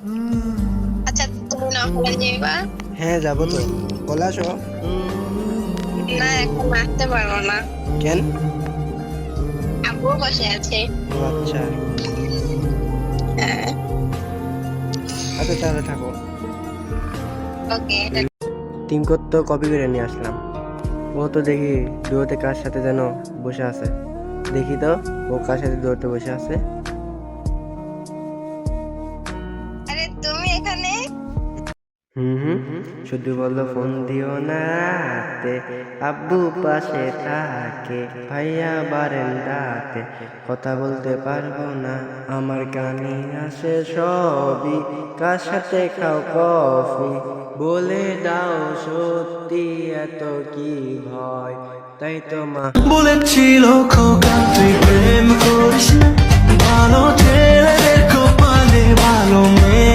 আচ্ছা তুমি না হলে যাইবা? হ্যাঁ যাবো তো, কলে আসো। না এখন আসতে পারবো না, কেন? আব্বু বসে আছে। ও আচ্ছা, হ্যাঁ আচ্ছা তাহলে থাকো। ওকে। টিম কোড তো কপি করে নিয়ে আসলাম। ও তো দেখি ডুয়োতে কার সাথে যেন বসে আছে। দেখি তো ও কার সাথে ডুয়োতে বসে আছে। আরে তুমি এখানে? হুম, শুধু বললো ফোন দিও না রাতে, আব্বু পাশে থাকে, ভাইয়া বারান্দাতে, কথা বলতে পারবো না, আমার কানে আসে সবই, কার সাথে খাও কফি, বলে দাও সত্যি এত কি ভয়, তাই তো মা বলেছিল খোকা তুই প্রেম করিস না, ভালো ছেলেদের কপালে ভালো মেয়ে